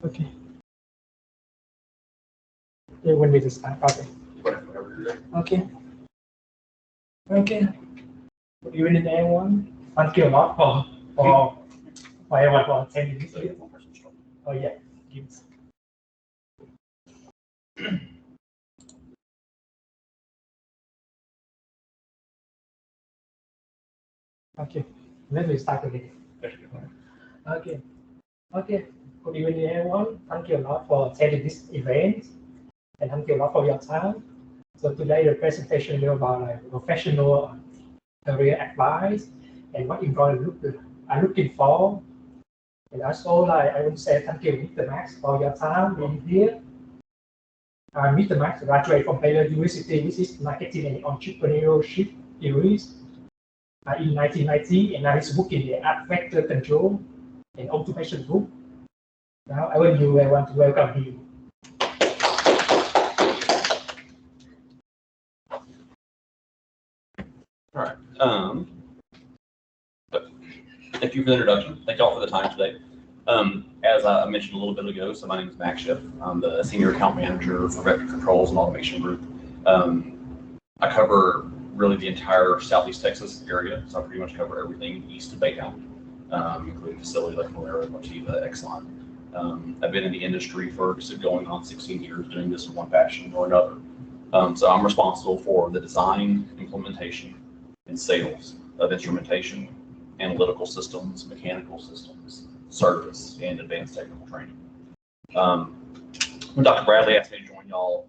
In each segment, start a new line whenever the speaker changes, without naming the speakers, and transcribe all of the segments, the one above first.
Okay. You want me to start? Okay. Okay. Okay. Good evening, everyone. Thank you a lot for everyone for attending this. Oh yeah. Gives. Okay. Let me start again. Okay. Okay. Good evening, everyone. Thank you a lot for attending this event, and thank you a lot for your time. So today the presentation is about professional career advice and what employers are looking for. And also, I want to say thank you, Mr. Max, for your time being here. Mr. Max graduated from Baylor University, which is marketing and entrepreneurship degrees in 1990, and now he's working at Vector Control and Automation Group. Now, I want to welcome him.
All right. Thank you for the introduction. Thank you all for the time today. As I mentioned a little bit ago, so my name is Max Shiff. I'm the Senior Account Manager for Vector Controls and Automation Group. I cover really the entire Southeast Texas area, so I pretty much cover everything east of Baytown, including facility like Valero, Motiva, Exxon. I've been in the industry for going on 16 years, doing this in one fashion or another. So I'm responsible for the design, implementation, and sales of instrumentation, analytical systems, mechanical systems, service, and advanced technical training. When Dr. Bradley asked me to join y'all,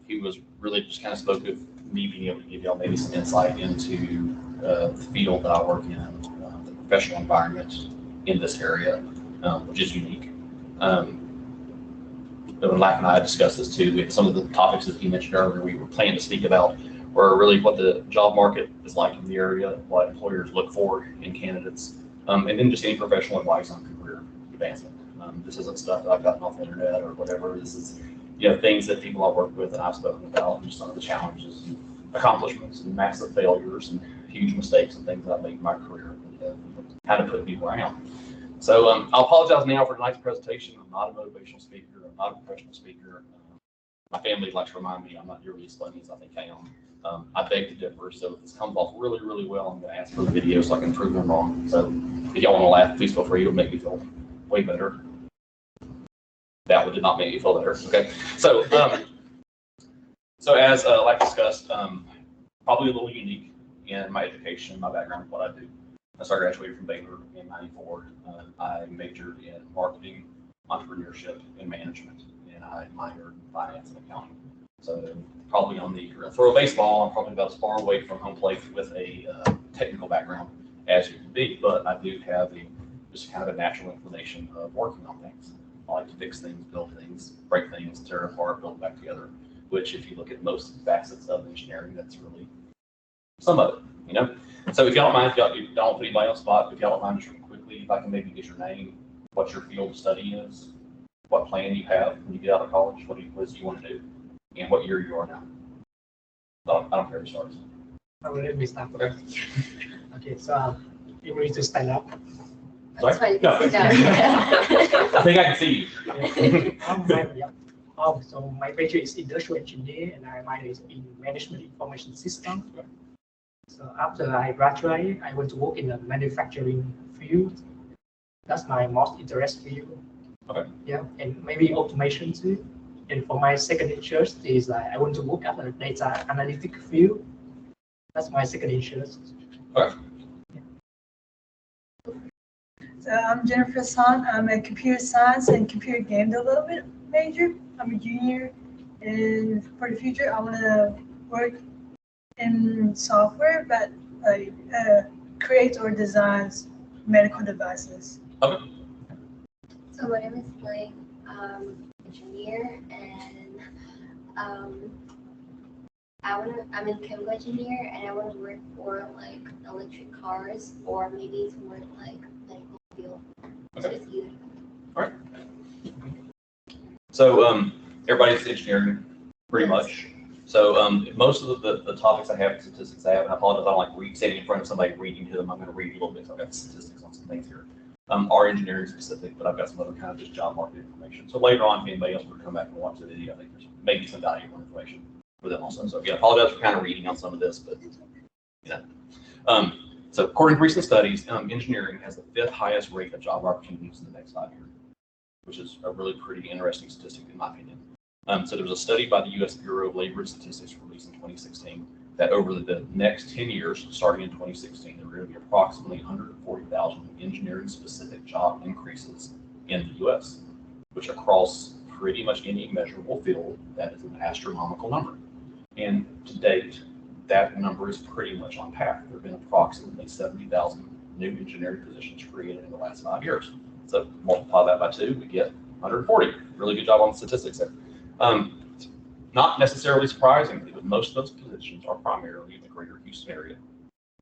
he was really just kind of spoke of me being able to give y'all maybe some insight into the field that I work in, the professional environment in this area, which is unique. When Lack and I discussed this too, some of the topics that he mentioned earlier, we were planning to speak about were really what the job market is like in the area, what employers look for in candidates, and then just any professional advice on career advancement. This isn't stuff that I've gotten off the internet or whatever. This is, things that people I've worked with and I've spoken about, and just some of the challenges, and accomplishments, and massive failures, and huge mistakes and things that I've made in my career, and how to put me where I am. So I'll apologize now for tonight's presentation. I'm not a motivational speaker. I'm not a professional speaker. My family likes to remind me I'm not nearly as funny as I think I am. I beg to differ. So if this comes off really, really well, I'm going to ask for the video so I can prove them wrong. So if y'all want to laugh, please feel free. It'll make me feel way better. That one did not make me feel better. Okay. So, as like discussed, probably a little unique in my education, my background, what I do. So I graduated from Baylor in '94. I majored in marketing, entrepreneurship, and management, and I minored in finance and accounting. So probably on the throw a baseball, I'm probably about as far away from home plate with a technical background as you can be, but I do have just kind of a natural inclination of working on things. I like to fix things, build things, break things, tear apart, build back together, which if you look at most facets of engineering, that's really some of it, So if y'all don't mind, if y'all don't put anybody on the spot, if y'all don't mind just quickly, if I can maybe get your name, what your field of study is, what plan you have when you get out of college, what it is you want to do, and what year you are now. So I don't care who starts.
Let me start. Okay, so you need to stand up.
Sorry? No. I think I can see you.
So my major is industrial engineer, and my minor is in management information system. So after I graduate, I want to work in the manufacturing field. That's my most interest field.
Okay.
Yeah, and maybe automation too. And for my second interest is I want to work at the data analytic field. That's my second interest.
Okay.
So I'm Jennifer Son. I'm a computer science and computer game development major. I'm a junior, and for the future, I want to work in software that creates or designs medical devices.
Okay.
So my name is Blake. Engineer, and I'm a chemical engineer, and I want to work for like electric cars or maybe to work like medical field.
Okay.
So it's either.
All right. So everybody's engineering pretty much. So most of the topics I have, statistics I have, and I apologize, I don't like standing in front of somebody reading to them. I'm going to read a little bit. So I've got statistics on some things here. are engineering specific, but I've got some other kind of just job market information. So later on, if anybody else would come back and watch the video, I think there's maybe some valuable information for them also. So again, I apologize for kind of reading on some of this, but you know. So according to recent studies, engineering has the 5th highest rate of job opportunities in the next 5 years, which is a really pretty interesting statistic in my opinion. So there was a study by the U.S. Bureau of Labor and Statistics released in 2016 that over the next 10 years, starting in 2016, there were going to be approximately 140,000 engineering-specific job increases in the U.S., which across pretty much any measurable field, that is an astronomical number. And to date, that number is pretty much on path. There have been approximately 70,000 new engineering positions created in the last 5 years. So multiply that by 2, we get 140. Really good job on the statistics there. Not necessarily surprisingly, but most of those positions are primarily in the greater Houston area,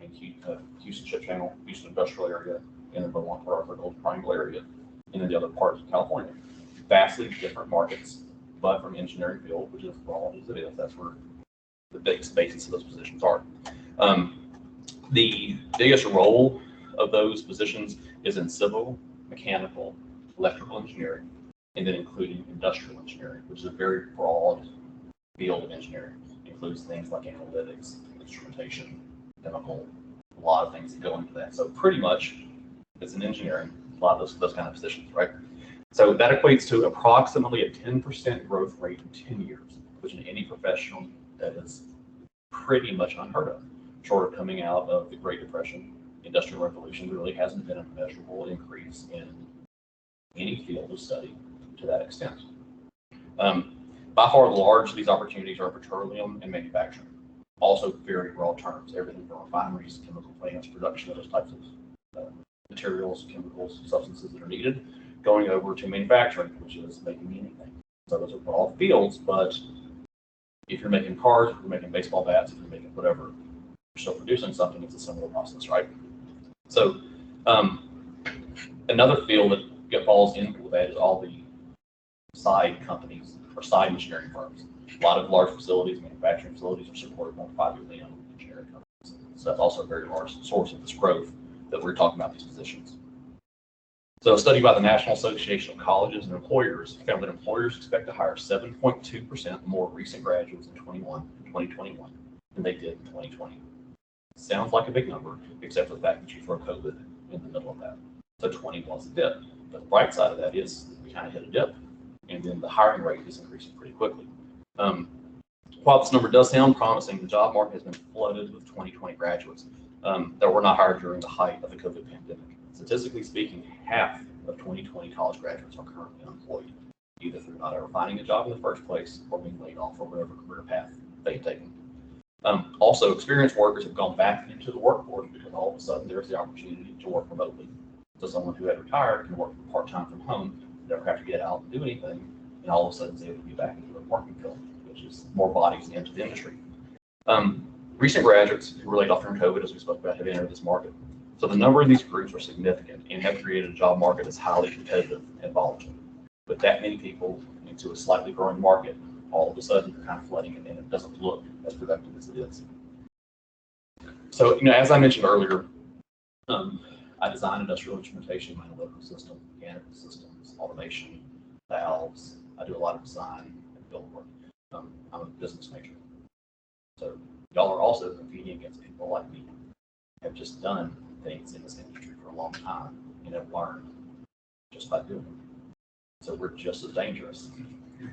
in Houston Ship Channel, Houston Industrial area, and the Beaumont Port Arthur Golden Triangle area, and then the other parts of California. Vastly different markets, but from engineering field, which is broad as it is, that's where the biggest basis of those positions are. The biggest role of those positions is in civil, mechanical, electrical engineering, and then including industrial engineering, which is a very broad field of engineering. It includes things like analytics, instrumentation, chemical, a lot of things that go into that. So pretty much it's in engineering, a lot of those kind of positions, right? So that equates to approximately a 10% growth rate in 10 years, which in any professional that is pretty much unheard of. Short of coming out of the Great Depression, Industrial Revolution, there really hasn't been a measurable increase in any field of study to that extent. By far, the largest of these opportunities are petroleum and manufacturing. Also very broad terms, everything from refineries, chemical plants, production of those types of materials, chemicals, substances that are needed, going over to manufacturing, which is making anything. So those are broad fields, but if you're making cars, if you're making baseball bats, if you're making whatever, you're still producing something, it's a similar process, right? So another field that falls into that is all the side companies or side engineering firms. A lot of large facilities, manufacturing facilities are supported by privately owned engineering companies. So that's also a very large source of this growth that we're talking about these positions. So a study by the National Association of Colleges and Employers found that employers expect to hire 7.2% more recent graduates in 2021 than they did in 2020. Sounds like a big number, except for the fact that you throw COVID in the middle of that. So 20 was a dip. But the bright side of that is we kind of hit a dip, and then the hiring rate is increasing pretty quickly. While this number does sound promising, the job market has been flooded with 2020 graduates that were not hired during the height of the COVID pandemic. Statistically speaking, half of 2020 college graduates are currently unemployed, either through not ever finding a job in the first place or being laid off or whatever career path they've taken. Also, experienced workers have gone back into the workforce because all of a sudden there's the opportunity to work remotely. So someone who had retired can work part-time from home, never have to get out and do anything, and all of a sudden is able to get back into the working field, which is more bodies into the industry. Recent graduates who were laid off during COVID, as we spoke about, have entered this market. So the number of these groups are significant and have created a job market that's highly competitive and volatile. With that many people into a slightly growing market, all of a sudden you're kind of flooding it and it doesn't look as productive as it is. So, as I mentioned earlier, I design industrial instrumentation, analytical system, mechanical systems, automation, valves. I do a lot of design and build work. I'm a business major. So y'all are also competing against people like me who have just done things in this industry for a long time and have learned just by doing it. So we're just as dangerous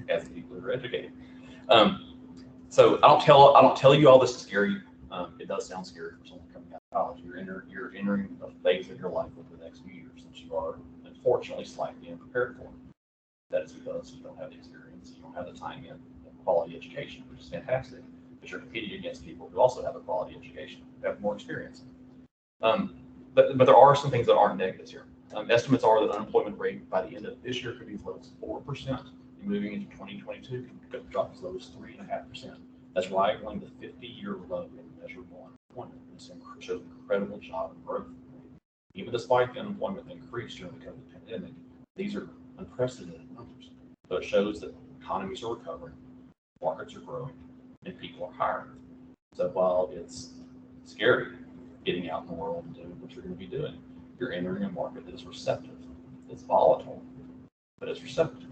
as the people who are educated. So I don't tell you all this is scary. It does sound scary for someone coming out of college. You're entering a phase of your life over the next few years that you are unfortunately slightly unprepared for. That is because you don't have the experience, you don't have the time in quality education, which is fantastic. But you're competing against people who also have a quality education, who have more experience. But there are some things that aren't negatives here. Estimates are that the unemployment rate by the end of this year could be as low as 4%, and moving into 2022 could drop as low as 3.5%. That's rivaling the 50-year low in measurable unemployment. It shows incredible job growth. Even despite the unemployment that increased during the COVID pandemic, these are unprecedented numbers. So it shows that economies are recovering, markets are growing, and people are hiring. So while it's scary getting out in the world and doing what you're going to be doing, you're entering a market that is receptive. It's volatile, but it's receptive.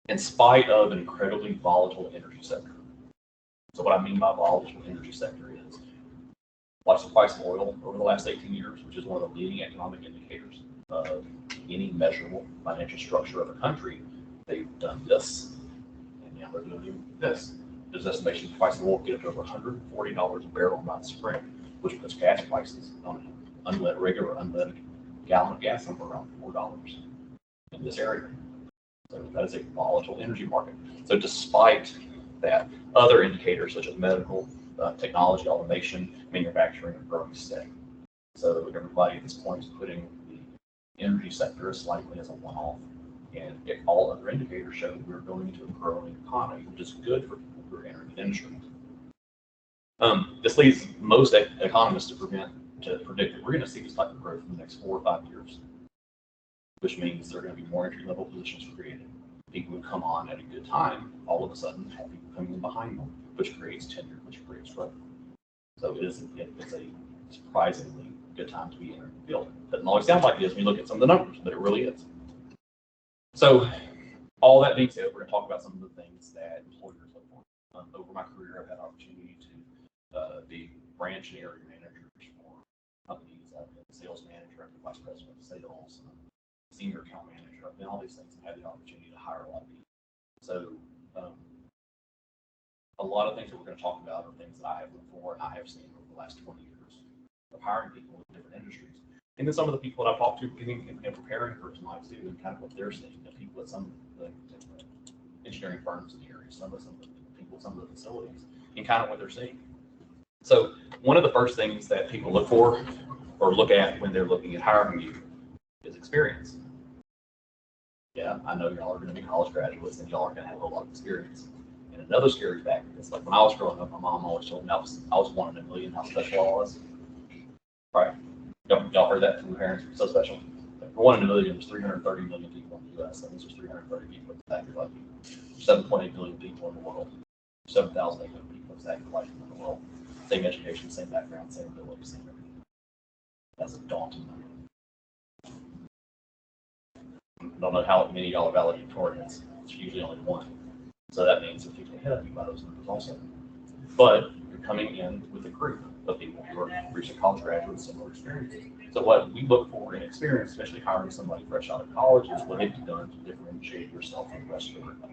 In spite of an incredibly volatile energy sector. So what I mean by volatile energy sector is, watch the price of oil over the last 18 years, which is one of the leading economic indicators of any measurable financial structure of a country. They've done this, and now they're doing this. There's estimation the price of oil get up to over $140 a barrel by the spring, which puts gas prices on an regular unleaded gallon of gas somewhere around $4 in this area. So that is a volatile energy market. So despite that, other indicators such as medical, technology, automation, manufacturing are growing steady. So everybody at this point is putting the energy sector as slightly as a one-off. And if all other indicators show we're going into a growing economy, which is good for people who are entering the industry. This leads most economists to predict that we're going to see this type of growth in the next 4 or 5 years, which means there are going to be more entry-level positions created. People who come on at a good time, all of a sudden have people coming in behind them, which creates tenure, which creates growth. So it's a surprisingly good time to be entering the field. Doesn't always sound like it is when you look at some of the numbers, but it really is. So all that being said, we're going to talk about some of the things that employers look for. Over my career, I've had opportunity to be branch and area managers for companies. I've been sales manager, I've been vice president of sales, senior account manager. I've been all these things and had the opportunity to hire a lot of people. So a lot of things that we're going to talk about are things that I have looked for and I have seen over the last 20 years of hiring people in different industries. And then some of the people that I've talked to getting and preparing for tonight too, and kind of what they're seeing, the people at some of the engineering firms in the area, some of the people at some of the facilities, and kind of what they're seeing. So one of the first things that people look for or look at when they're looking at hiring you is experience. Yeah, I know y'all are going to be college graduates and y'all are going to have a lot of experience. And another scary factor is, like, when I was growing up, my mom always told me I was one in a million how special I was. Right? Y'all heard that from the parents? So special. For 1 in a million, there's 330 million people in the U.S. That means there's 330 people exactly like you. 7.8 billion people in the world. 7,800 people exactly like you in the world. Same education, same background, same ability, same everything. That's a daunting number. I don't know how many y'all are valedictorians. It's usually only one. So that means there's people ahead of you by those numbers also. But you're coming in with a group of people who are recent college graduates, similar experiences. So what we look for in experience, especially hiring somebody fresh out of college, is what have you done to differentiate yourself from the rest of the group.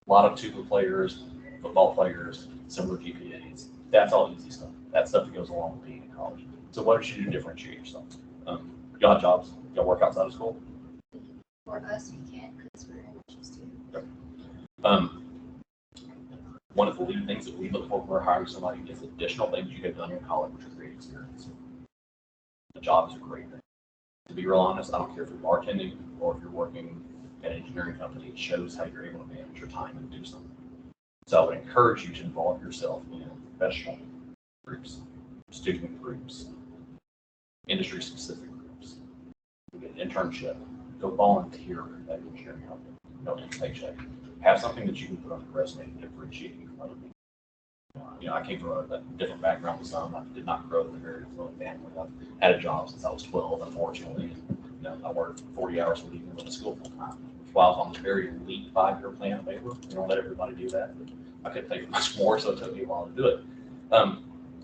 A lot of tuba players, football players, similar GPAs. That's all easy stuff. That stuff that goes along with being in college. So what did you do to differentiate yourself? Y'all have jobs? Y'all work outside of school?
For us, we can't because we're an student.
One of the lead things that we look for when we're hiring somebody is additional things you have done in college, which are great experience. The job is a great thing. To be real honest, I don't care if you're bartending or if you're working at an engineering company, it shows how you're able to manage your time and do something. So I would encourage you to involve yourself in professional groups, student groups, industry-specific groups. You get an internship, go volunteer at an engineering company. Don't take a paycheck. Have something that you can put on your resume to differentiate you from other people. I came from a different background than some. I did not grow in a very affluent family. I've had a job since I was 12, unfortunately. I worked 40 hours a week and went to school full time. While I was on the very elite 5-year plan of labor, you don't let everybody do that. But I couldn't take it much more, so it took me a while to do it.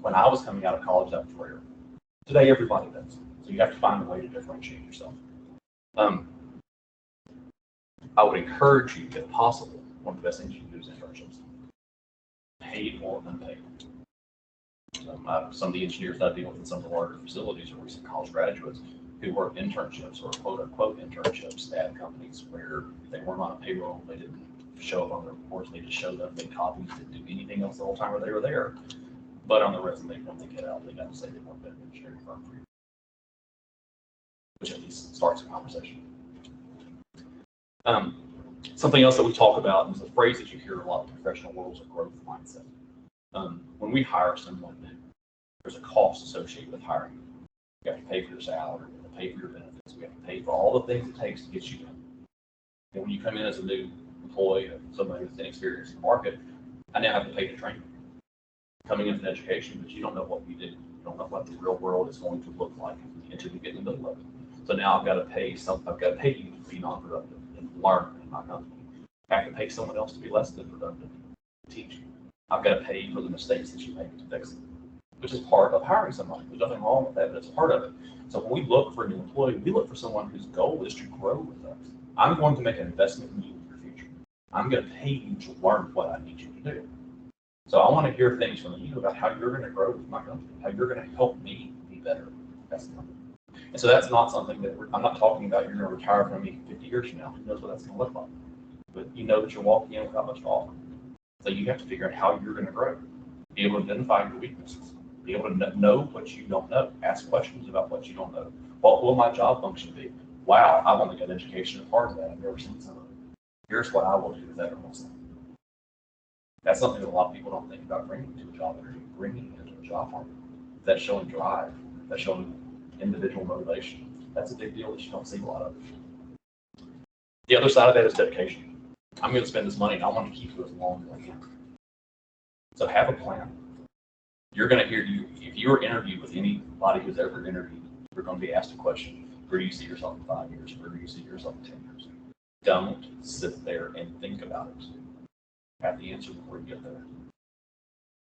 When I was coming out of college, that was rare. Today, everybody does. So you have to find a way to differentiate yourself. I would encourage you, if possible, one of the best things you can do is internships. Paid or unpaid. Some of the engineers that I deal with in some of the larger facilities are recent college graduates who work internships or quote-unquote internships at companies where they weren't on a payroll, they didn't show up on their reports, they just showed up, made copies, didn't do anything else the whole time they were there. But on the resume, when they get out, they got to say they worked at an engineering firm for you, which at least starts a conversation. Something else that we talk about is a phrase that you hear a lot in professional world is a growth mindset. When we hire someone, there's a cost associated with hiring. You have to pay for your salary, you have to pay for your benefits, we have to pay for all the things it takes to get you in. And when you come in as a new employee, somebody with inexperienced in the market, I now have to pay to train you. coming into education, but you don't know what you do. You don't know what the real world is going to look like until you get in the middle of it. So now I've got to pay you to be non-productive and learn in my company. I have to pay someone else to be less than productive, teach you. I've got to pay you for the mistakes that you make to fix them, which is part of hiring somebody. There's nothing wrong with that, but it's part of it. So when we look for a new employee, we look for someone whose goal is to grow with us. I'm going to make an investment in you in your future. I'm going to pay you to learn what I need you to do. So I want to hear things from you about how you're going to grow with my company, how you're going to help me be better as a company. And so that's not something that I'm not talking about you're going to retire from me 50 years from now. Who knows what that's going to look like? But you know that you're walking in without much to offer. So you have to figure out how you're going to grow. Be able to identify your weaknesses. Be able to know what you don't know. Ask questions about what you don't know. What will my job function be? Wow, I've only got education as part of that. I've never seen some of it. Here's what I will do with everyone. That's something that a lot of people don't think about bringing to a job interview, bringing into a job market. That's showing drive. That's showing individual motivation. That's a big deal that you don't see a lot of. The other side of that is dedication. I'm going to spend this money and I want to keep you as long as I can. So have a plan. You're going to hear if you were interviewed with anybody who's ever interviewed, you're going to be asked a question. Where do you see yourself in 5 years? Where do you see yourself in 10 years? Don't sit there and think about it. Have the answer before you get there.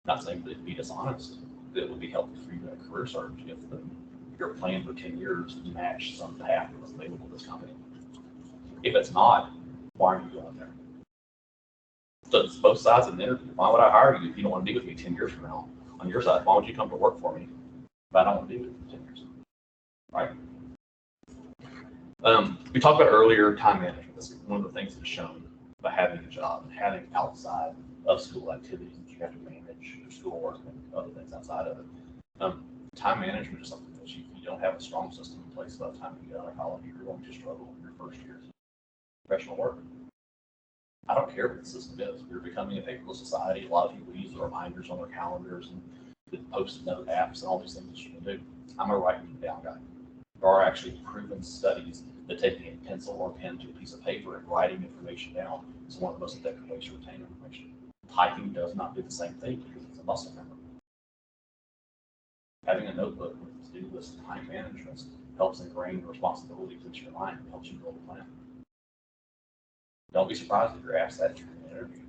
Not saying that it'd be dishonest. That it would be helpful for you in a career search if your plan for 10 years match some path that's available to this company. If it's not, why are you going there? So it's both sides of the interview. Why would I hire you if you don't want to be with me 10 years from now? On your side, why would you come to work for me if I don't want to be with you for 10 years? Right? We talked about earlier time management. This is one of the things that's shown by having a job and having outside of school activities that you have to manage your schoolwork and other things outside of it. Time management is something that if you don't have a strong system in place by the time you get out of college, you're going to struggle in your first years of professional work. I don't care what the system is. We're becoming a paperless society. A lot of people use the reminders on their calendars and the post-it note apps and all these things that you can do. I'm a writing down guy. There are actually proven studies that taking a pencil or pen to a piece of paper and writing information down is one of the most effective ways to retain information. Typing does not do the same thing because it's a muscle memory. Having a notebook with to-do list and time management helps ingrain the responsibilities into your mind and helps you build a plan. Don't be surprised if you're asked that during an interview.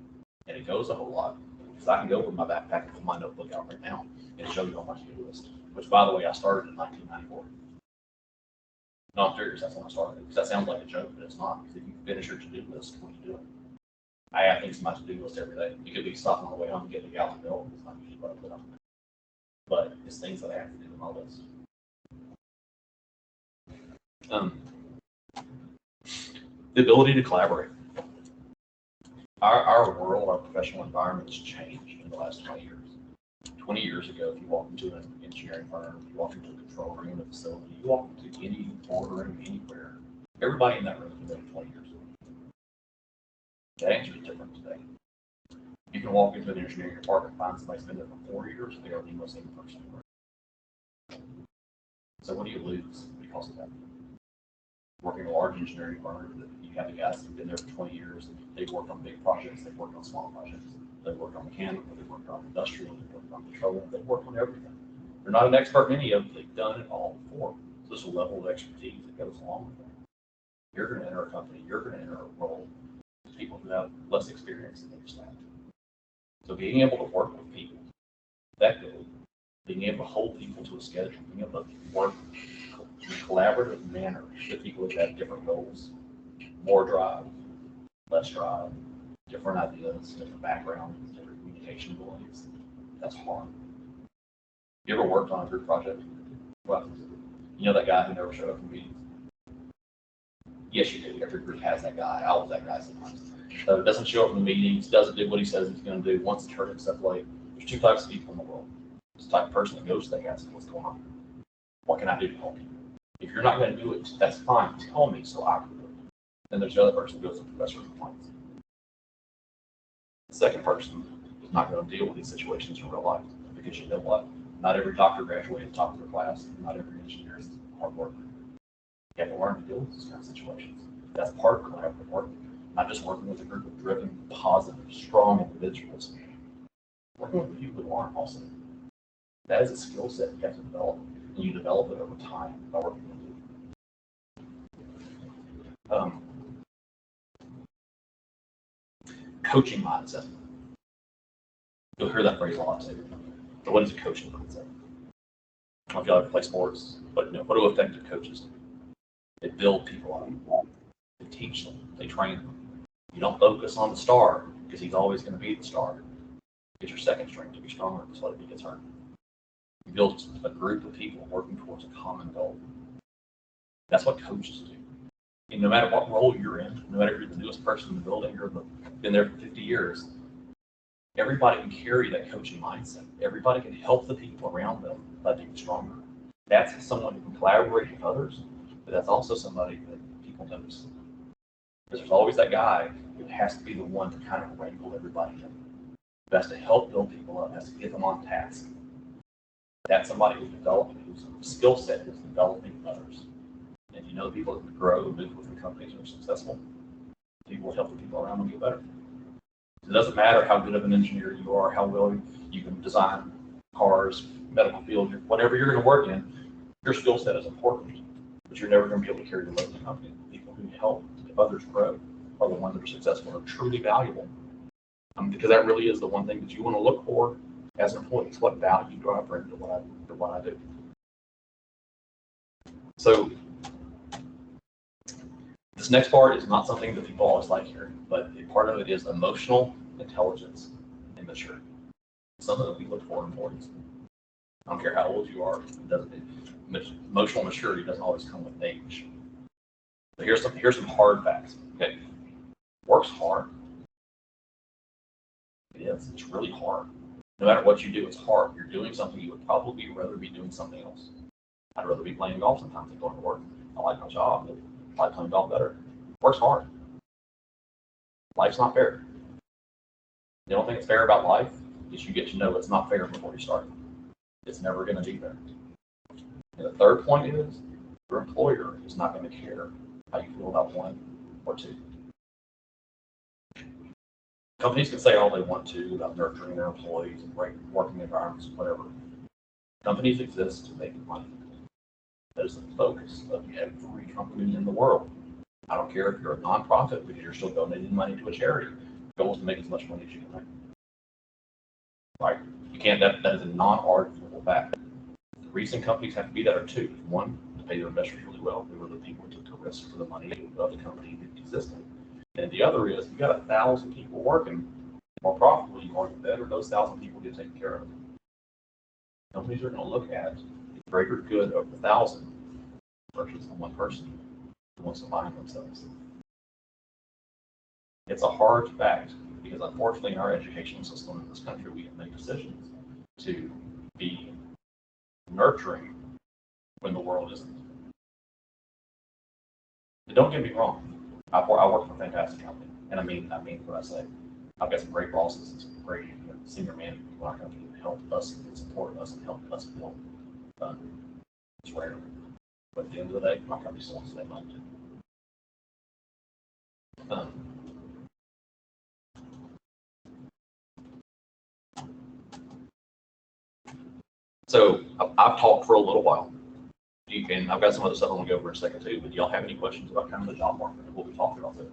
And it goes a whole lot. Because I can go with my backpack and pull my notebook out right now and show you on my to-do list, which, by the way, I started in 1994. No, I'm serious, that's when I started. Because that sounds like a joke, but it's not. Because if you finish your to-do list, what are you doing? I add things to my to-do list every day. You could be stopping on the way home and getting a gallon of milk. It's not usually what I put on. But it's things that I have to do in my list. The ability to collaborate. Our world, our professional environment has changed in the last 20 years. 20 years ago, if you walk into an engineering firm, if you walk into a control room in a facility, you walk into any boardroom anywhere, everybody in that room has been there 20 years. The answer is different today. You can walk into an engineering department and find somebody's been there for 4 years, they are the most same person. So what do you lose because of that? Working in a large engineering firm, you have the guys who've been there for 20 years, they've worked on big projects, they've worked on small projects, they've worked on mechanical, they've worked on industrial, they've worked on petroleum, they've worked on everything. They're not an expert in any of them, they've done it all before. So there's a level of expertise that goes along with that. You're going to enter a company, you're going to enter a role with people who have less experience than your staff. So being able to work with people effectively, being able to hold people to a schedule, being able to work in a collaborative manner with people who have different goals, more drive, less drive, different ideas, different backgrounds, different communication abilities. That's hard. You ever worked on a group project? Well, you know that guy who never showed up for meetings? Yes, you do. Every group has that guy. I was that guy sometimes. So doesn't show up in the meetings, doesn't do what he says he's going to do, wants to turn himself late. There's two types of people in the world. There's the type of person that goes to that guy and says, what's going on? What can I do to help you? If you're not going to do it, that's fine. Tell me so I can do it. Then there's the other person who goes to the professor and complains. The second person is not going to deal with these situations in real life because you know what? Not every doctor graduated top of their class. Not every engineer is hard worker. You have to learn to deal with these kind of situations. That's part of collaborative work. Not just working with a group of driven, positive, strong individuals working with people who aren't also. That is a skill set you have to develop, and you develop it over time by working with people. Coaching mindset. You'll hear that phrase a lot too. But what is a coaching mindset? I don't know if y'all ever play sports, but what do effective coaches do? They build people up. They teach them. They train them. You don't focus on the star because he's always going to be the star. Get your second string to be stronger so that he gets hurt. You build a group of people working towards a common goal. That's what coaches do. And no matter what role you're in, no matter if you're the newest person in the building or been there for 50 years, everybody can carry that coaching mindset. Everybody can help the people around them by being stronger. That's someone who can collaborate with others, but that's also somebody that people notice. Because there's always that guy who has to be the one to kind of wrangle everybody in. Who has to help build people up, has to get them on task. That's somebody who's developing, whose skill set is developing others. And you know, people that grow and move within companies that are successful, people will help the people around them get better. It doesn't matter how good of an engineer you are, how well you can design cars, medical field, whatever you're going to work in, your skill set is important, but you're never going to be able to carry the load of the company. People who help others grow are the ones that are successful and are truly valuable. Because that really is the one thing that you want to look for as an employee. It's what value do I bring to what I do. So this next part is not something that people always like hearing, but a part of it is emotional intelligence and maturity. Something that we look for in employees. I don't care how old you are, emotional maturity doesn't always come with age. But here's some hard facts. Okay, work's hard. It is. It's really hard. No matter what you do, it's hard. You're doing something you would probably rather be doing something else. I'd rather be playing golf sometimes than going to work. I like my job, but I like playing golf better. Work's hard. Life's not fair. The only thing that's fair about life is you get to know it's not fair before you start. It's never going to be fair. And the third point is your employer is not going to care how you feel about one or two. Companies can say all they want to about nurturing their employees and great working environments, whatever. Companies exist to make money. That is the focus of every company in the world. I don't care if you're a nonprofit because you're still donating money to a charity. The goal is to make as much money as you can make. Right? You can't. That is a non-arguable fact. The reason companies have to be that are two. One, to pay their investors really well. They were the people who took the risk for the money of the company that existed. And the other is you got 1,000 people working. The more profitable you are, the better those 1,000 people get taken care of. Companies are going to look at the greater good of the 1,000 versus the one person who wants to find themselves. It's a hard fact because unfortunately in our educational system in this country we have made decisions to be nurturing when the world isn't. But don't get me wrong. I work for a fantastic company, and I mean what I say. I've got some great bosses and some great senior management in our company that help us and support us and help us build. It's rare, but at the end of the day, my company still wants to make money too. So I've talked for a little while. And I've got some other stuff I want to go over in a second too, but do y'all have any questions about kind of the job market and what we talked about there?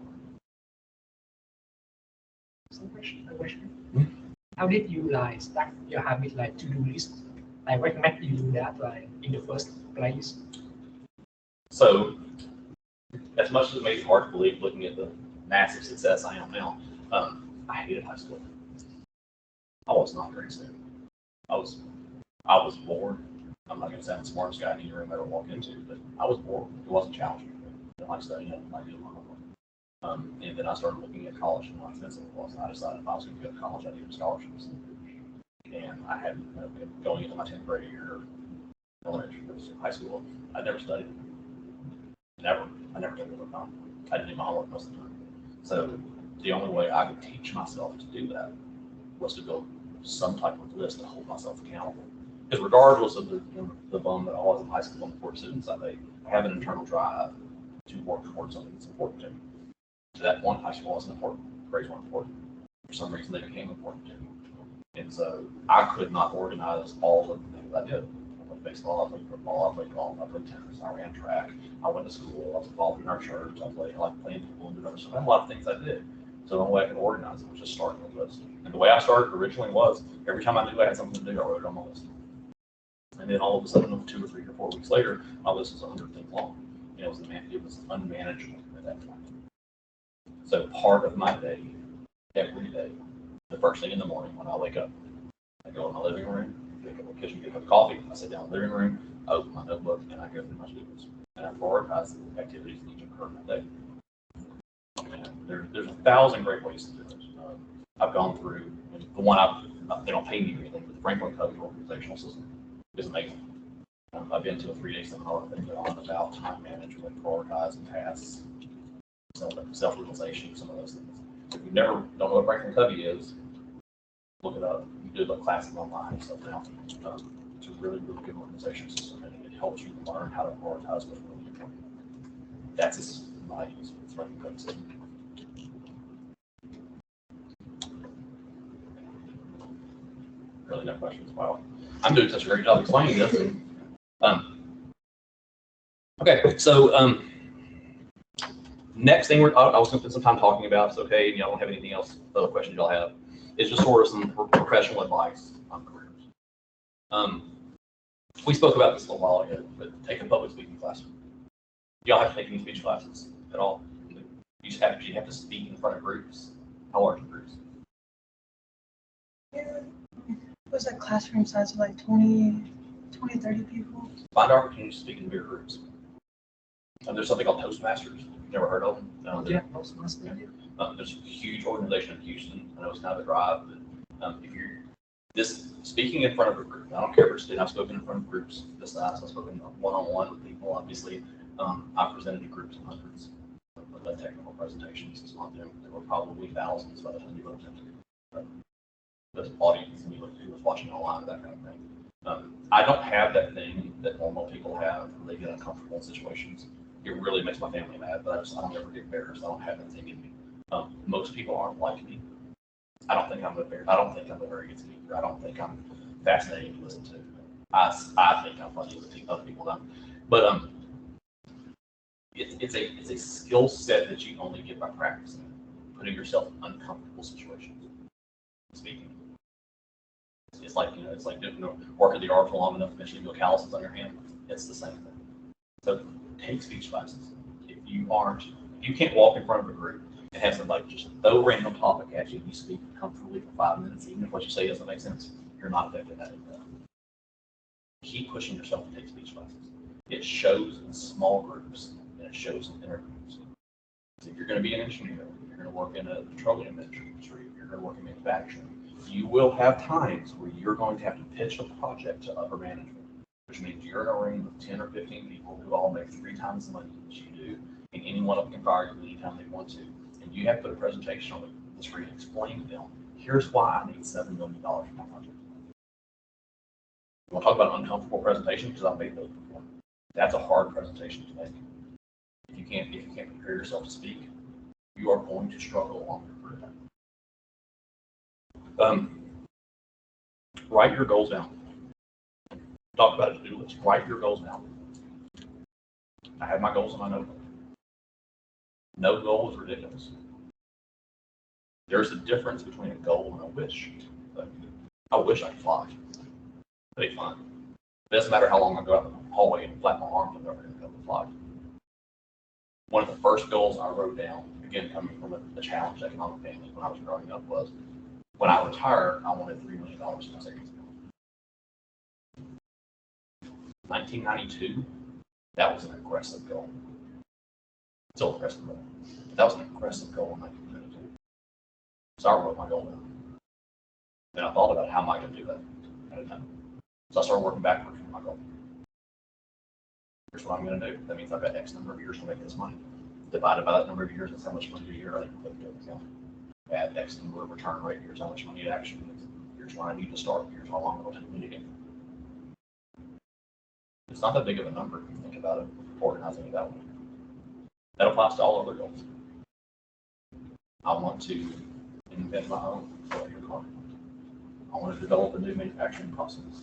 Some question. How did you start your habit to do list? What made you do that in the first place?
So as much as it may be hard to believe looking at the massive success I am now, I hated high school. I was not very good. I was bored. I'm not going to say I'm the smartest guy in any room I ever walk into, but I was bored. It wasn't challenging. I didn't like studying. I didn't like doing my homework. And then I started looking at college and how expensive it was. And I decided if I was going to go to college, I needed scholarships. And I had going into my 10th grade year, elementary, high school, I never studied. Never. I never took it home. I didn't do my homework most of the time. So the only way I could teach myself to do that was to build some type of list to hold myself accountable. Because regardless of the bum that I was in high school and the poor students I have an internal drive to work towards something that's important to me. To that point, high school wasn't important. Grades weren't important. For some reason, they became important to me. And so I could not organize all of the things I did. I played baseball, I played football, I played golf, I played tennis, I ran track, I went to school, I was involved in our church, I like playing people and doing other stuff. I had a lot of things I did. So the only way I could organize it was just starting a list. And the way I started originally was every time I knew I had something to do, I wrote it on my list. And then all of a sudden, 2 or 3 or 4 weeks later, my list was 100 things long. And it was unmanageable at that point. So part of my day, every day, the first thing in the morning when I wake up, I go in my living room, pick up the kitchen, get a cup of coffee, I sit down in the living room, I open my notebook, and I go through my to-dos. And I prioritize the activities that need to occur in that day. And there's 1,000 great ways to do it. I've gone through, the one they don't pay me or anything, but the Franklin Covey organizational system is amazing. I've been to a 3-day seminar that they're on about time management, prioritizing tasks, self-realization, some of those things. If you don't know what Franklin Covey is, look it up. You do the classes online and stuff now. It's a really, really good organization system, and it helps you learn how to prioritize what's really important. That's my use of Franklin Covey system. Really no questions. Wow. I'm doing such a great job explaining this. Okay, so next thing I was going to spend some time talking about, it's okay, and y'all don't have anything else, other questions y'all have, is just sort of some professional advice on careers. We spoke about this a little while ago, but taking public speaking classes. Y'all have to take any speech classes at all? You have to speak in front of groups. How large are groups?
Yeah. It was a classroom size of like 20, 30 people.
Find opportunities to speak in bigger groups. There's something called Toastmasters. Never heard of them?
Yeah, Toastmasters.
There's a huge organization in Houston. I know it's kind of a drive, but if you're speaking in front of a group, I don't care if it's I've spoken in front of groups this size. I've spoken one-on-one with people. Obviously, I've presented to groups of hundreds of technical presentations this month. There were probably thousands by the time you looked at the audience and you looked who was watching online, that kind of thing. I don't have that thing that normal people have where they get uncomfortable in situations. It really makes my family mad, but I don't ever get embarrassed. I don't have that thing in me. Most people aren't like me. I don't think I'm a very good speaker. I don't think I'm fascinating to listen to. I think I'm funny, but other people don't. But it's a skill set that you only get by practicing, putting yourself in uncomfortable situations. Speaking. It's like working the arts long enough, eventually you'll calluses on your hand. It's the same thing. So take speech classes. If you can't walk in front of a group and have somebody just throw a random topic at you and you speak comfortably for 5 minutes, even if what you say doesn't make sense, you're not effective at it. Keep pushing yourself to take speech classes. It shows in small groups and it shows in interviews. So if you're going to be an engineer, if you're going to work in a petroleum industry, if you're going to work in manufacturing, you will have times where you're going to have to pitch a project to upper management, which means you're in a room with 10 or 15 people who all make 3 times the money that you do, and any one of them can fire you anytime they want to. And you have to put a presentation on the screen and explain to them, here's why I need $7 million for my project. You want to talk about an uncomfortable presentation? Because I've made those before. That's a hard presentation to make. If you can't prepare yourself to speak, you are going to struggle along your career. Write your goals down. Talk about a to-do list. Write your goals down. I have my goals in my notebook. No goal is ridiculous. There's a difference between a goal and a wish. I wish I could fly. That'd be fun. It doesn't matter how long I go out the hallway and flap my arms, I'm never going to be able to fly. One of the first goals I wrote down, again coming from a challenged economic family when I was growing up, was when I retire, I wanted $3 million in my savings account. 1992, that was an aggressive goal. Still an aggressive goal. That was an aggressive goal in 1992. So I wrote my goal down. And I thought about how am I going to do that at a time. So I started working backwards from my goal. Here's what I'm going to do. That means I've got X number of years to make this money. Divided by that number of years, that's how much money a year I can put into the account. Add X number of return rate, here's how much money it actually is. Here's when I need to start, here's how long it'll take me to get. It's not that big of a number if you think about it, organizing it that way. That applies to all other goals. I want to invent my own electric car. I want to develop a new manufacturing process.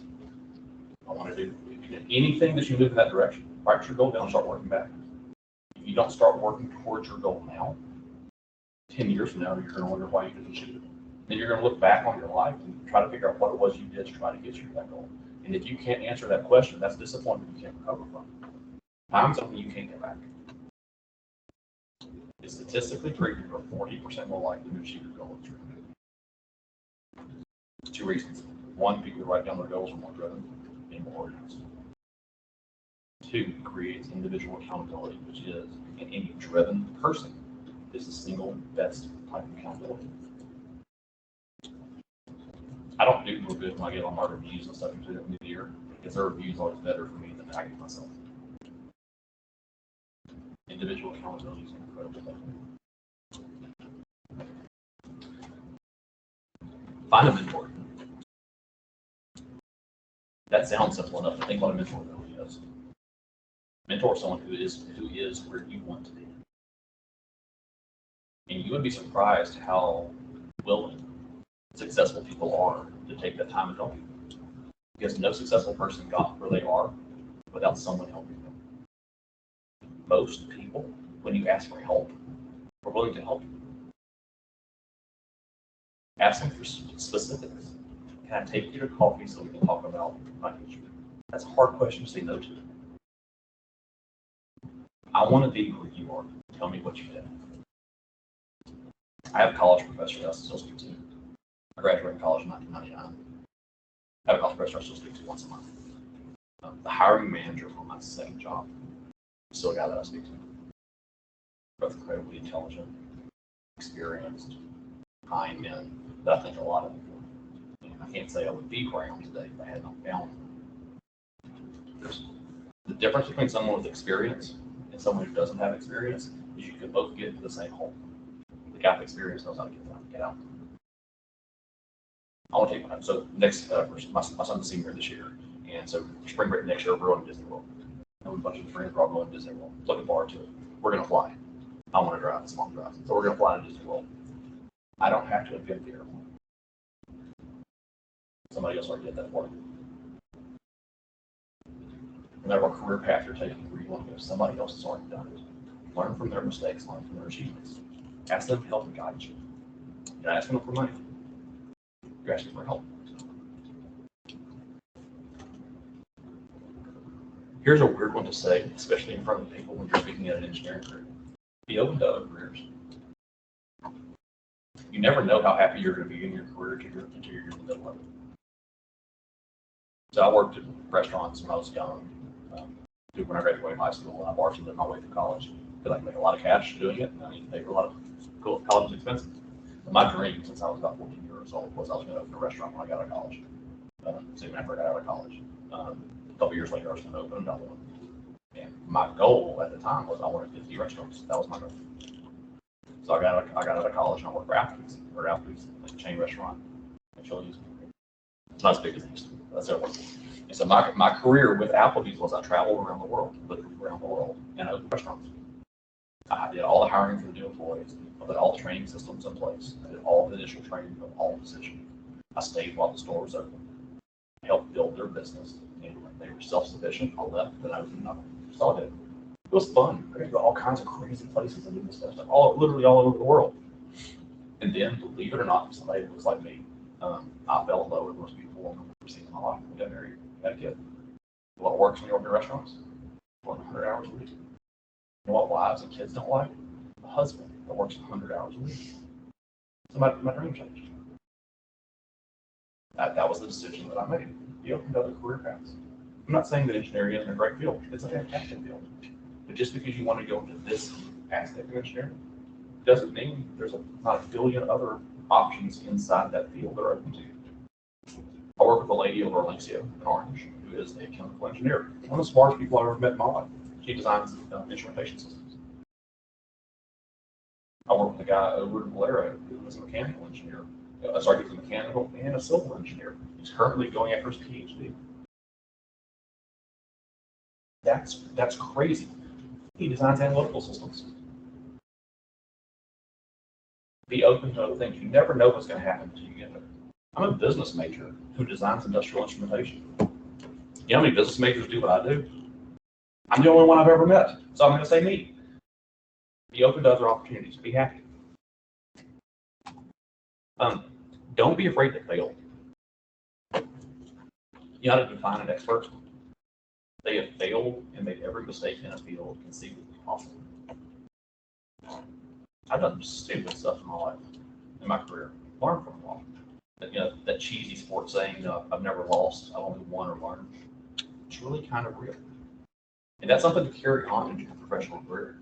I want to do anything that you move in that direction. Write your goal down and start working back. If you don't start working towards your goal now, 10 years from now, you're going to wonder why you didn't achieve it. Then you're going to look back on your life and try to figure out what it was you did to try to get you to that goal. And if you can't answer that question, that's disappointment you can't recover from. Time's something you can't get back. It's statistically proven you're 40% more likely to achieve your goal. Two reasons. One, people who write down their goals are more driven and more organized. Two, it creates individual accountability, which is any driven person is the single best type of accountability. I don't do real good when I get on my reviews and stuff into the end of the year, because their reviews are always better for me than I give myself. Individual accountability is an incredible thing. Find a mentor. That sounds simple enough to think what a mentor really is. Mentor is someone who is where you want to be. And you would be surprised how willing successful people are to take that time and help you. Because no successful person got where they are without someone helping them. Most people, when you ask for help, are willing to help you. Ask them for specifics. Can I take you to coffee so we can talk about my future? That's a hard question to say no to. I want to be where you are. Tell me what you did. I have a college professor that I still speak to. I graduated from college in 1999. I have a college professor I still speak to once a month. The hiring manager for my second job is still a guy that I speak to. Both incredibly intelligent, experienced, kind men that I think a lot of people. I can't say I would be where I am today if I had not found them. The difference between someone with experience and someone who doesn't have experience is you can both get to the same hole. The guy with experience knows how to get out. I want to take my time. So next, my son's a senior this year, and so spring break next year we're going to Disney World. And a bunch of friends are all going to Disney World. Looking forward to it. We're going to fly. I want to drive. His mom drives. So we're going to fly to Disney World. I don't have to invent the airplane. Somebody else already did that for me. No matter what career path you're taking, where you want to go, somebody else has already done it. Learn from their mistakes, learn from their achievements. Ask them to help and guide you. You're not asking them for money. You're asking for help. Here's a weird one to say, especially in front of people when you're speaking at an engineering group. Be open to other careers. You never know how happy you're going to be in your career until you're in the middle of it. So I worked in restaurants when I was young. When I graduated high school, I bartended my way through college because I could make a lot of cash doing it, and I need to pay for a lot of cool college expenses. But my dream since I was about 14 years old was I was going to open a restaurant when I got out of college. Soon after I got out of college. A couple years later, I was going to open another one. And my goal at the time was I wanted 50 restaurants. That was my goal. So I got out of college and I worked for Applebee's, like a chain restaurant in Chili's. It's not as big as it used to be. That's what I worked for. And so my career with Applebee's was I traveled around the world, literally around the world, and I opened restaurants. I did all the hiring for the new employees. I put all the training systems in place. I did all the initial training of all positions. I stayed while the store was open. I helped build their business. And when they were self-sufficient, I left, then I opened nothing. So I did. It was fun. I got to go all kinds of crazy places and do this stuff, literally all over the world. And then, believe it or not, somebody who was like me, I fell in love with the most beautiful woman I've ever seen in my life. We got married, got a kid. What works when you work in restaurants? Work 100 hours a week. You know what wives and kids don't like? A husband that works 100 hours a week. So my dream changed. That was the decision that I made. Be open to other career paths. I'm not saying that engineering isn't a great field. It's a fantastic field. But just because you want to go into this aspect of engineering doesn't mean there's not a billion other options inside that field that are open to you. I work with a lady over Alexia in Orange, who is a chemical engineer. One of the smartest people I've ever met in my life. She designs instrumentation systems. I work with a guy over in Valero who is a mechanical engineer. He's a mechanical and a civil engineer. He's currently going after his PhD. That's crazy. He designs analytical systems. Be open to other things. You never know what's going to happen until you get there. I'm a business major who designs industrial instrumentation. You know how many business majors do what I do? I'm the only one I've ever met, so I'm going to say me. Be open to other opportunities. Be happy. Don't be afraid to fail. You know how to define an expert? They have failed and made every mistake in a field conceivably possible. I've done stupid stuff in my life, in my career. Learn from them all. That cheesy sports saying, I've never lost, I've only won or learned. It's really kind of real. And that's something to carry on into your professional career.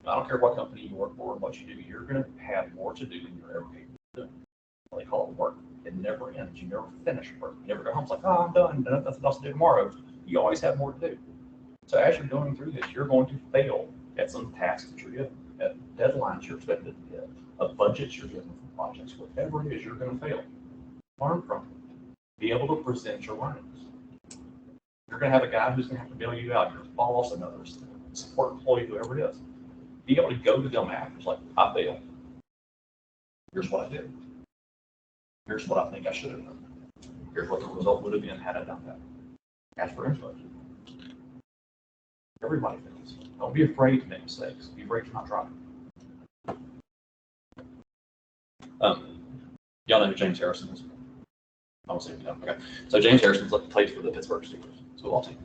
I don't care what company you work for and what you do, you're going to have more to do than you're ever capable of doing. They call it work. It never ends. You never finish work. You never go home. It's like, oh, I'm done. Nothing else to do tomorrow. You always have more to do. So as you're going through this, you're going to fail at some tasks that you're given, at deadlines you're expected to get, at budgets you're given for projects, whatever it is, you're going to fail. Learn from it. Be able to present your learnings. You're going to have a guy who's going to have to bail you out, your boss, another support employee, whoever it is. Be able to go to them after, like, I failed. Here's what I did. Here's what I think I should have done. Here's what the result would have been had I done that. Ask for input. Everybody fails. Don't be afraid to make mistakes. Be afraid to not try. Y'all know who James Harrison is? I won't say it. Okay. So James Harrison played for the Pittsburgh Steelers, football team.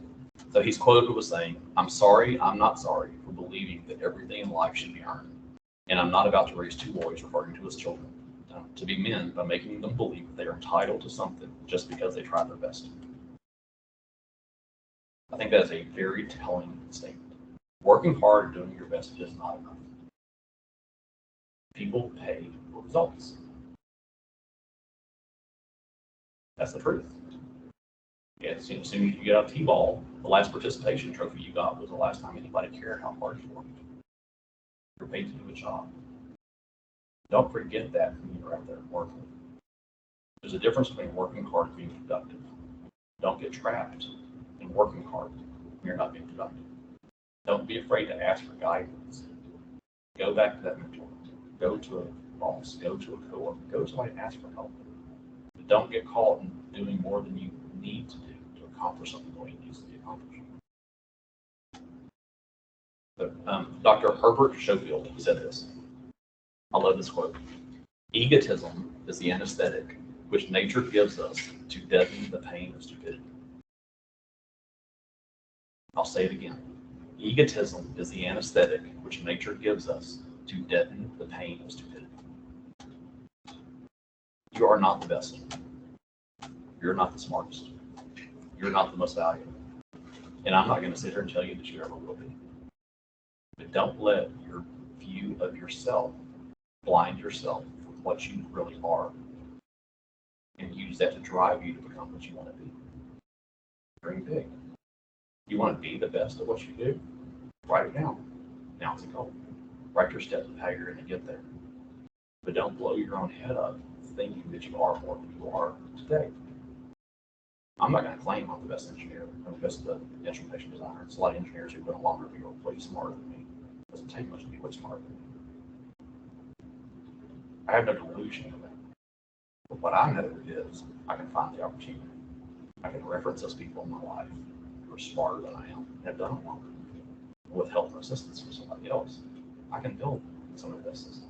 So he's quoted with saying, "I'm sorry, I'm not sorry for believing that everything in life should be earned. And I'm not about to raise two boys," referring to his children, "to be men by making them believe that they are entitled to something just because they tried their best." I think that is a very telling statement. Working hard and doing your best is not enough. People pay for results. That's the truth. Yeah, as soon as you get out of T-ball, the last participation trophy you got was the last time anybody cared how hard you worked. You're paid to do a job. Don't forget that when you're out there working. There's a difference between working hard and being productive. Don't get trapped in working hard when you're not being productive. Don't be afraid to ask for guidance. Go back to that mentor. Go to a boss. Go to a coworker. Go to somebody and ask for help. But don't get caught in doing more than you need to do to accomplish something that needs to be accomplished. But, Dr. Herbert Schofield said this. I love this quote. "Egotism is the anesthetic which nature gives us to deaden the pain of stupidity." I'll say it again. Egotism is the anesthetic which nature gives us to deaden the pain of stupidity. You are not the best. You're not the smartest. You're not the most valuable. And I'm not going to sit here and tell you that you ever will be. But don't let your view of yourself blind yourself with what you really are and use that to drive you to become what you want to be. Dream big. You want to be the best at what you do? Write it down. Now it's a goal. Write your steps of how you're going to get there. But don't blow your own head up thinking that you are more than you are today. I'm not going to claim I'm the best engineer. I'm the best instrumentation designer. There's a lot of engineers who've been a longer ago way smarter than me. It doesn't take much to be way smarter than me. I have no delusion of that. But what I know is I can find the opportunity. I can reference those people in my life who are smarter than I am and have done it longer. With help and assistance from somebody else, I can build some of those systems.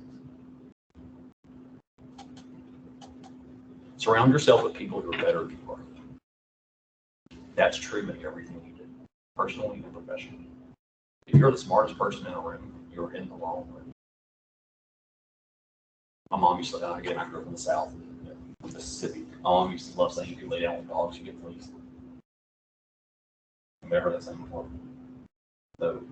Surround yourself with people who are better than you are. That's true in everything you do, personally and professionally. If you're the smartest person in a room, you're in the wrong room. My mom used to, again, I grew up in the South, Mississippi. My mom used to love saying, if you lay down with dogs, you get fleas. I've never heard that saying before. So,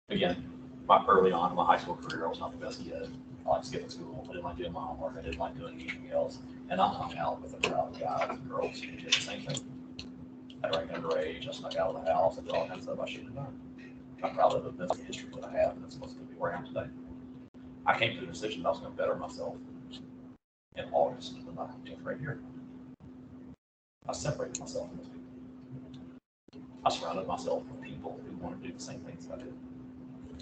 again, early on in my high school career, I was not the best kid. I liked skipping school. I didn't like doing my homework. I didn't like doing anything else. And I hung out with a crowd of guys and girls who did the same thing. I drank underage. I snuck out of the house. I did all kinds of stuff I shouldn't have done. I'm proud of it. That's the history that I have, and that's supposed to be where I am today. I came to the decision that I was going to better myself in August of my 10th grade year. I separated myself from those people. I surrounded myself with people who wanted to do the same things I did.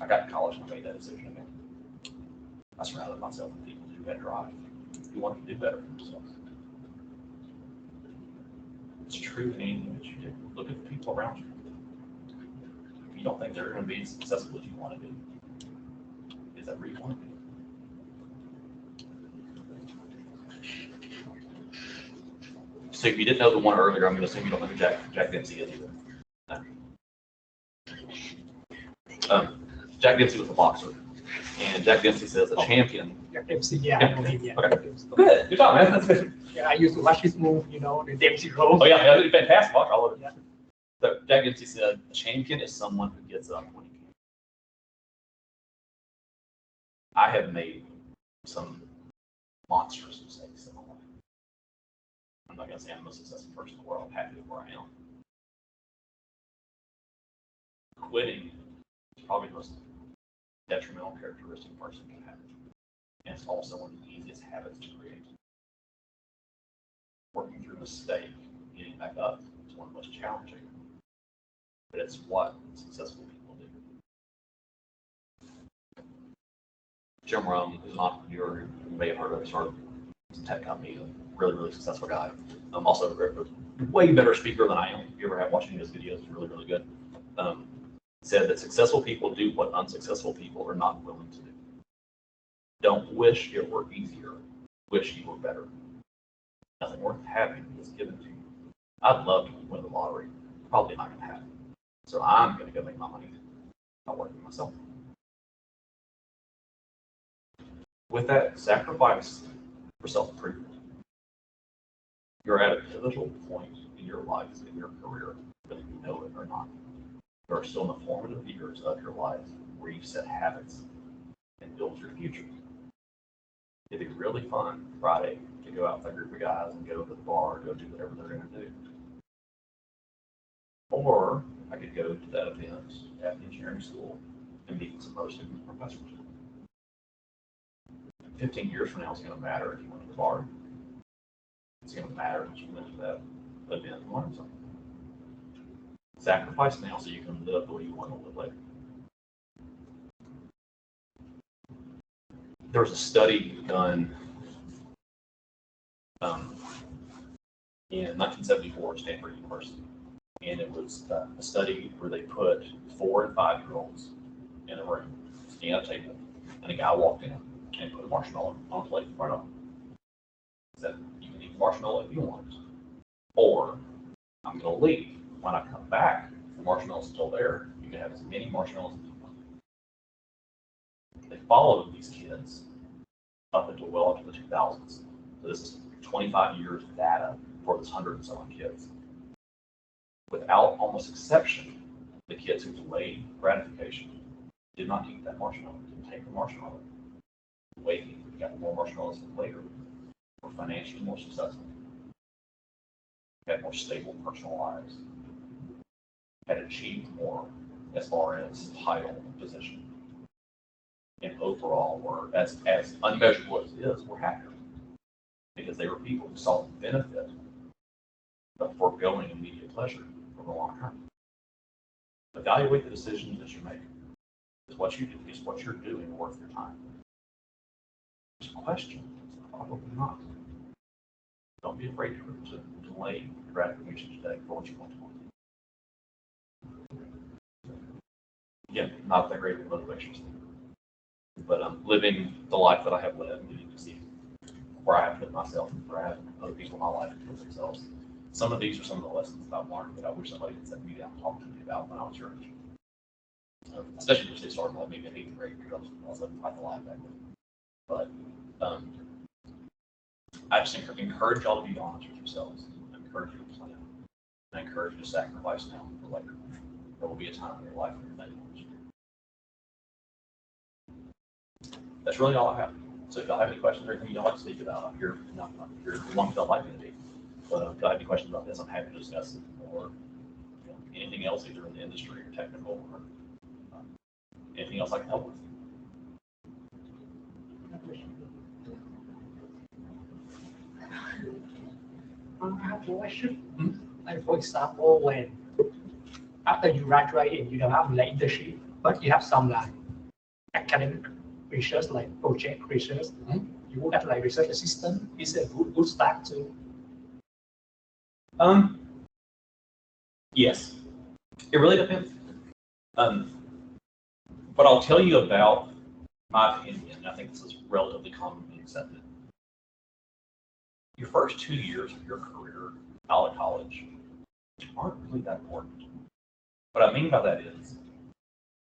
I got to college and I made that decision again. I surrounded myself with people who had drive, who wanted to do better for themselves. It's true in anything that you do. Look at the people around you. If you don't think they're going to be as successful as you want to be, is that where you want to be? So if you didn't know the one earlier, I'm going to assume you don't know who Jack Dempsey is either. Jack Dempsey was a boxer, and Jack Dempsey says a champion.
Jack Dempsey, yeah, I know him, yeah.
Okay. Good job, man. That's good.
Yeah, I used to watch his move, you know, the Dempsey roll.
Oh yeah, it's fantastic. I love it. Yeah. So Jack Dempsey said, a champion is someone who gets up when he can. I have made some monstrous mistakes in my life. I'm not going to say I'm the most successful person in the world. I'm happy with where I am. Quitting is probably the most detrimental characteristic a person can have. And it's also one of the easiest habits to create. Working through a mistake, getting back up is one of the most challenging. But it's what successful people do. Jim Rohn is an entrepreneur. You may have heard of him. Started a tech company, a really, really successful guy. Also a way better speaker than I am. If you ever have watching his videos, it's really, really good. Said that successful people do what unsuccessful people are not willing to do. Don't wish it were easier. Wish you were better. Nothing worth having is given to you. I'd love to win the lottery. Probably not going to happen. So I'm going to go make my money. Not working myself. With that, sacrifice for self-improvement. You're at a pivotal point in your life, in your career, whether you know it or not. You are still in the formative years of your life where you set habits and build your future. It'd be really fun Friday to go out with a group of guys and go to the bar, go do whatever they're going to do. Or I could go to that event at the engineering school and meet some other students and professors. 15 years from now, it's going to matter if you went to the bar. It's going to matter if you went to that event and learned something. Sacrifice now so you can live the way you want to live later. There was a study done in 1974 at Stanford University, and it was a study where they put 4 and 5-year-olds in a room, sitting at a table, and a guy walked in and put a marshmallow on a plate in front of them. He said, "You can eat the marshmallow if you want, or I'm going to leave. When I come back, if the marshmallow's still there, you can have as many marshmallows as you want." They followed these kids up until well into the 2000s. So this is 25 years of data for this 100 and so on kids. Without almost exception, the kids who delayed gratification did not eat that marshmallow, didn't take the marshmallow. Waiting, got more marshmallows later, were financially more successful, had more stable personal lives, had achieved more as far as title and position. And overall, were as unmeasurable as it is, we're happier. Because they were people who saw the benefit of foregoing immediate pleasure for the long term. Evaluate the decisions that you're making. Is what you do, is what you're doing worth your time? There's a question. Probably not. Don't be afraid to delay gratification today for what you want to do. Again, not that great of a motivation, but living the life that I have led and getting to see where I have put myself and where I have other people in my life put themselves. Some of these are some of the lessons that I've learned that I wish somebody had sat me down and talked to me about when I was your age. Especially if they started like maybe in 8th grade, because I was living quite the life back then. But I just encourage y'all to be honest with yourselves. I encourage you to plan. I encourage you to sacrifice now for later. There will be a time in your life when you're making it. That's really all I have. So if y'all have any questions or anything y'all like to speak about, I'm here. I'm here as long as y'all like me to be. But if y'all have any questions about this, I'm happy to discuss it, or anything else, either in the industry or technical, or anything else I can help with.
I have a question. Like for example, when after you graduate and you don't have like internship, but you have some like academic research, like project research, you work as like research assistant. Is a good start too.
Yes, it really depends. But I'll tell you about my opinion. I think this is relatively commonly accepted. Your first 2 years of your career out of college aren't really that important. What I mean by that is,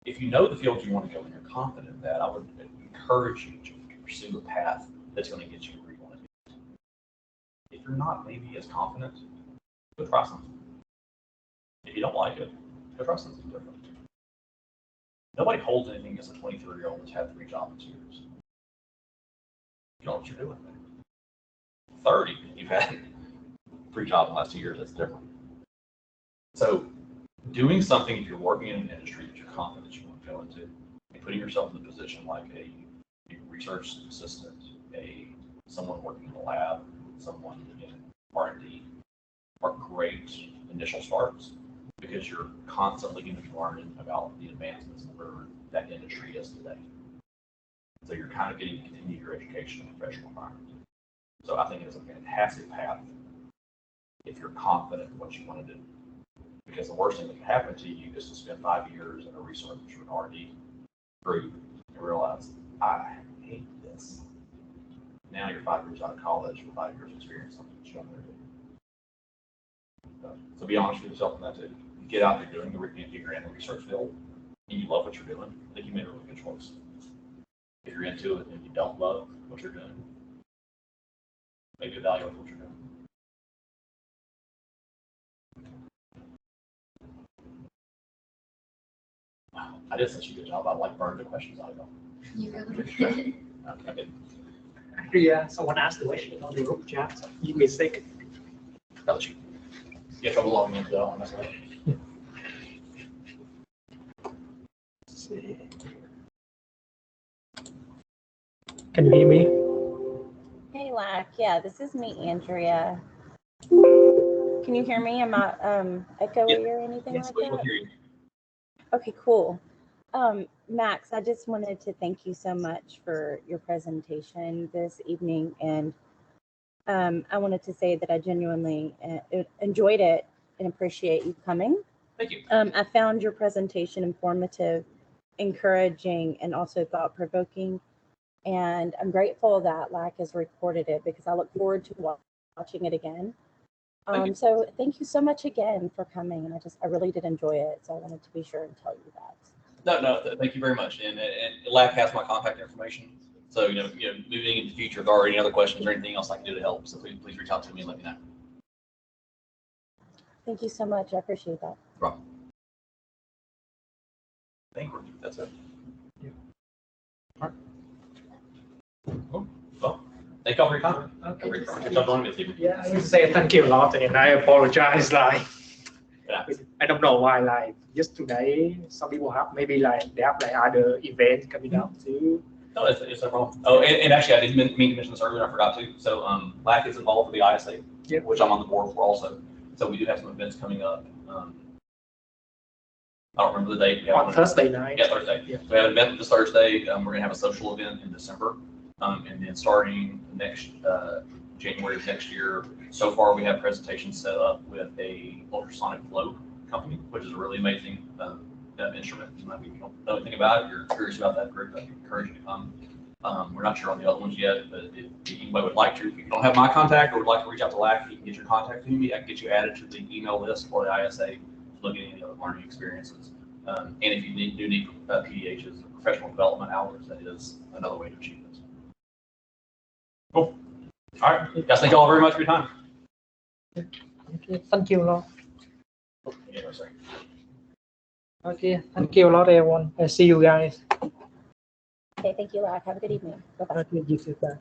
if you know the field you want to go and you're confident in that, I would encourage you to pursue a path that's going to get you where you want to be. If you're not maybe as confident, go try something. If you don't like it, go try something different. Nobody holds anything against a 23-year-old that's had 3 jobs in 2 years. You know what you're doing. 30, you've had 3 jobs in the last 2 years, that's different. So doing something, if you're working in an industry that you're confident you want to go into, and putting yourself in a position like a research assistant, someone working in a lab, someone in R&D, are great initial starts because you're constantly going to be learning about the advancements and where that industry is today. So you're kind of getting to continue your education in a professional environment. So I think it's a fantastic path if you're confident in what you want to do. Because the worst thing that can happen to you is to spend 5 years in a research or an R&D group and realize, I hate this. Now you're 5 years out of college with 5 years experience, something that you don't want to do. So be honest with yourself on that too. You get out there doing if you're in the research field and you love what you're doing, I think you made a really good choice. If you're into it and you don't love what you're doing, maybe evaluate what you're doing. Wow, I did such a good job. I like burned the questions out of them.
You really did.
Okay.
Actually, someone asked the question on the group chat. So you mistake.
That was you. Get trouble logging into that one. That's right.
Can you hear me?
Hey, Lack. Yeah, this is me, Andrea. Can you hear me? I'm not echoey or anything
Yes,
like
We will
that?
hear you.
Okay, cool. Max, I just wanted to thank you so much for your presentation this evening. And I wanted to say that I genuinely enjoyed it and appreciate you coming.
Thank you.
I found your presentation informative, encouraging, and also thought-provoking. And I'm grateful that LAC has recorded it because I look forward to watching it again. So thank you so much again for coming. And I really did enjoy it. So I wanted to be sure and tell you that.
No, thank you very much. And LAC has my contact information. So, moving into the future, if there are any other questions or anything else I can do to help, so please reach out to me and let me know.
Thank you so much. I appreciate that.
Right. Thank you. That's it.
Yeah.
All right. Cool. Well, thank y'all for your time.
Okay.
Good job joining me this evening.
Yeah, I want to say thank you a lot, and I apologize.
Yeah.
I don't know why. Yesterday, some people have maybe they have other events coming up too.
No, it's no problem. Oh, and actually, I didn't mean to mention this earlier. I forgot to. So, LAC is involved with the ISA, which I'm on the board for also. So we do have some events coming up. I don't remember the date.
On Thursday night.
Yeah, Thursday.
Yeah.
We have an event this Thursday. We're going to have a social event in December. And then starting next January of next year, so far we have presentations set up with a ultrasonic flow company, which is a really amazing instrument. You might don't know anything about it. If you're curious about that group, I encourage you to come. We're not sure on the other ones yet, but if anybody would like to, if you don't have my contact or would like to reach out to LAC, you can get your contact to me. I can get you added to the email list for the ISA to look at any other learning experiences. And if you do need PDHs, professional development hours, that is another way to achieve this. Cool. All right. Guys, thank you all very much for your time.
Okay, thank you a lot.
Yeah, sorry.
Okay, thank you a lot, everyone. I'll see you guys.
Okay, thank you, LAC. Have a good evening. Bye-bye.
Okay, you too. Bye.